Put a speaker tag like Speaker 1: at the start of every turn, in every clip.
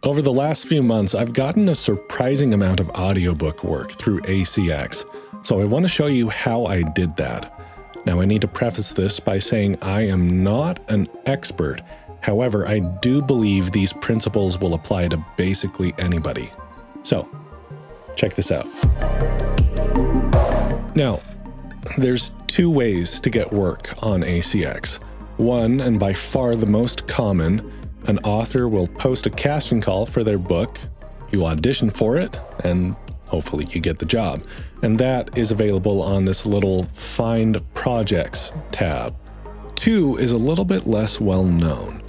Speaker 1: Over the last few months, I've gotten a surprising amount of audiobook work through ACX, so I want to show you how I did that. Now, I need to preface this by saying I am not an expert. However, I do believe these principles will apply to basically anybody. So, check this out. Now, there's two ways to get work on ACX. One, and by far the most common, an author will post a casting call for their book, you audition for it, and hopefully you get the job. And that is available on this little Find Projects tab. Two is a little bit less well known.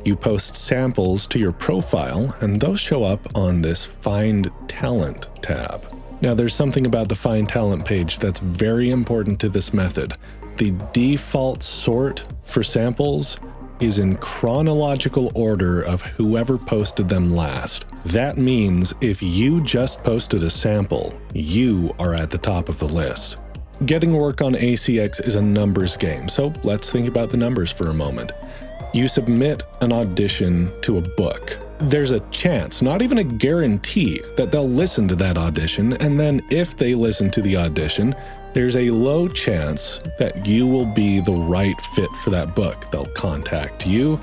Speaker 1: You post samples to your profile, and those show up on this Find Talent tab. Now, there's something about the Find Talent page that's very important to this method. The default sort for samples is in chronological order of whoever posted them last. That means if you just posted a sample, you are at the top of the list. Getting work on ACX is a numbers game, so let's think about the numbers for a moment. You submit an audition to a book. There's a chance, not even a guarantee, that they'll listen to that audition, and then if they listen to the audition, there's a low chance that you will be the right fit for that book. They'll contact you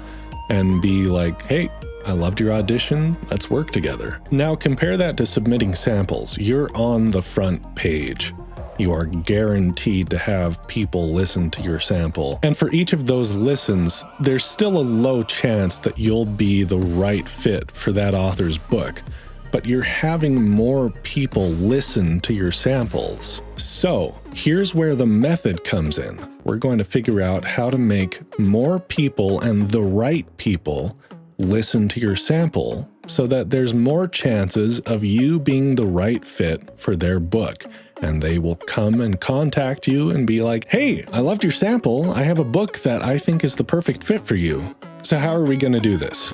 Speaker 1: and be like, hey, I loved your audition, let's work together. Now compare that to submitting samples. You're on the front page. You are guaranteed to have people listen to your sample. And for each of those listens, there's still a low chance that you'll be the right fit for that author's book. But you're having more people listen to your samples. So here's where the method comes in. We're going to figure out how to make more people and the right people listen to your sample so that there's more chances of you being the right fit for their book. And they will come and contact you and be like, hey, I loved your sample. I have a book that I think is the perfect fit for you. So how are we going to do this?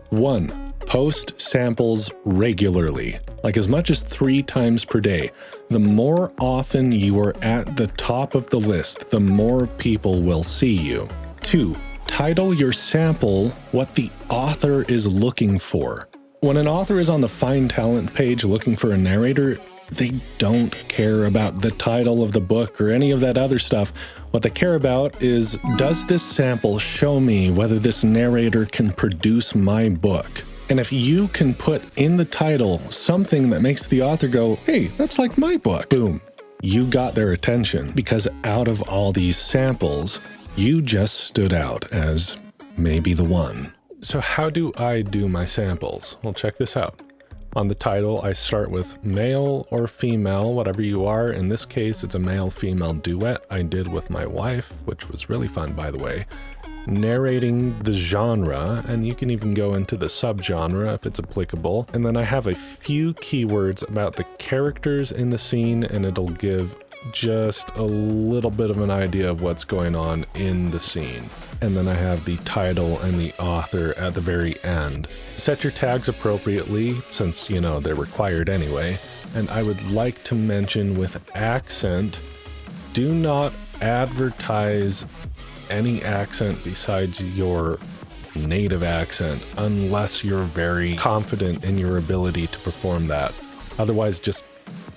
Speaker 1: 1. Post samples regularly, like as much as 3 times per day. The more often you are at the top of the list, the more people will see you. 2. Title your sample what the author is looking for. When an author is on the Find Talent page looking for a narrator, they don't care about the title of the book or any of that other stuff. What they care about is, does this sample show me whether this narrator can produce my book? And if you can put in the title something that makes the author go, hey, that's like my book, boom, you got their attention, because out of all these samples, you just stood out as maybe the one. So how do I do my samples? Well, check this out. On the title, I start with male or female, whatever you are. In this case, it's a male-female duet I did with my wife, which was really fun, by the way. Narrating the genre, and you can even go into the subgenre if it's applicable. And then I have a few keywords about the characters in the scene, and it'll give just a little bit of an idea of what's going on in the scene. And then I have the title and the author at the very end. Set your tags appropriately, since, they're required anyway. And I would like to mention with accent, do not advertise any accent besides your native accent unless you're very confident in your ability to perform that. Otherwise, just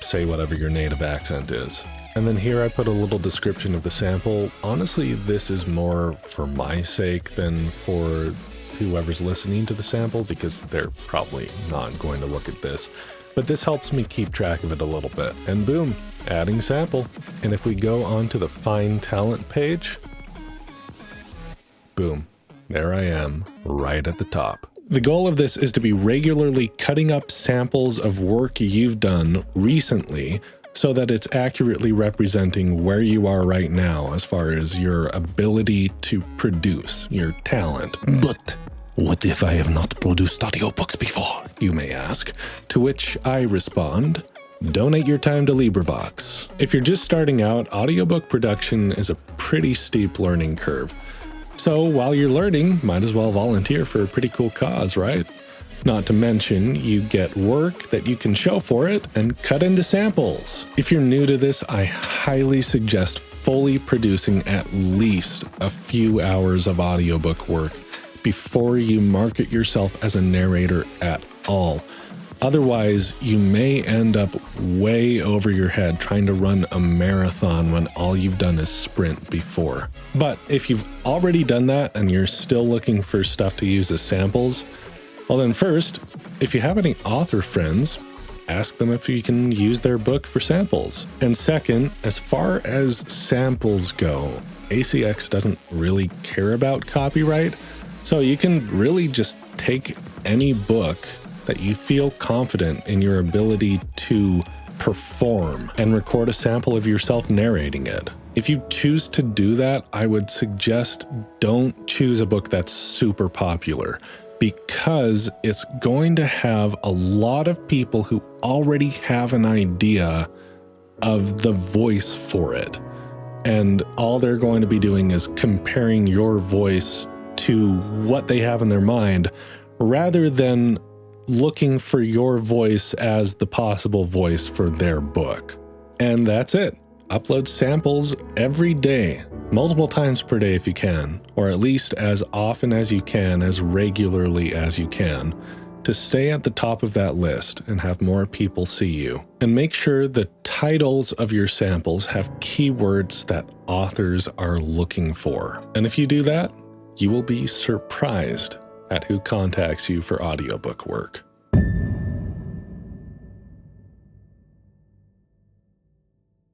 Speaker 1: say whatever your native accent is. And then here I put a little description of the sample. Honestly, this is more for my sake than for whoever's listening to the sample, because they're probably not going to look at this. But this helps me keep track of it a little bit. And boom, adding sample. And if we go onto the Find Talent page, boom, there I am, right at the top. The goal of this is to be regularly cutting up samples of work you've done recently so that it's accurately representing where you are right now as far as your ability to produce, your talent. But what if I have not produced audiobooks before, you may ask? To which I respond, donate your time to LibriVox. If you're just starting out, audiobook production is a pretty steep learning curve. So while you're learning, might as well volunteer for a pretty cool cause, right? Not to mention, you get work that you can show for it and cut into samples. If you're new to this, I highly suggest fully producing at least a few hours of audiobook work before you market yourself as a narrator at all. Otherwise, you may end up way over your head trying to run a marathon when all you've done is sprint before. But if you've already done that and you're still looking for stuff to use as samples, well then first, if you have any author friends, ask them if you can use their book for samples. And second, as far as samples go, ACX doesn't really care about copyright, so you can really just take any book that you feel confident in your ability to perform and record a sample of yourself narrating it. If you choose to do that, I would suggest don't choose a book that's super popular, because it's going to have a lot of people who already have an idea of the voice for it. And all they're going to be doing is comparing your voice to what they have in their mind, rather than looking for your voice as the possible voice for their book. And that's it. Upload samples every day, multiple times per day if you can, or at least as often as you can, as regularly as you can, to stay at the top of that list and have more people see you. And make sure the titles of your samples have keywords that authors are looking for. And if you do that, you will be surprised at who contacts you for audiobook work.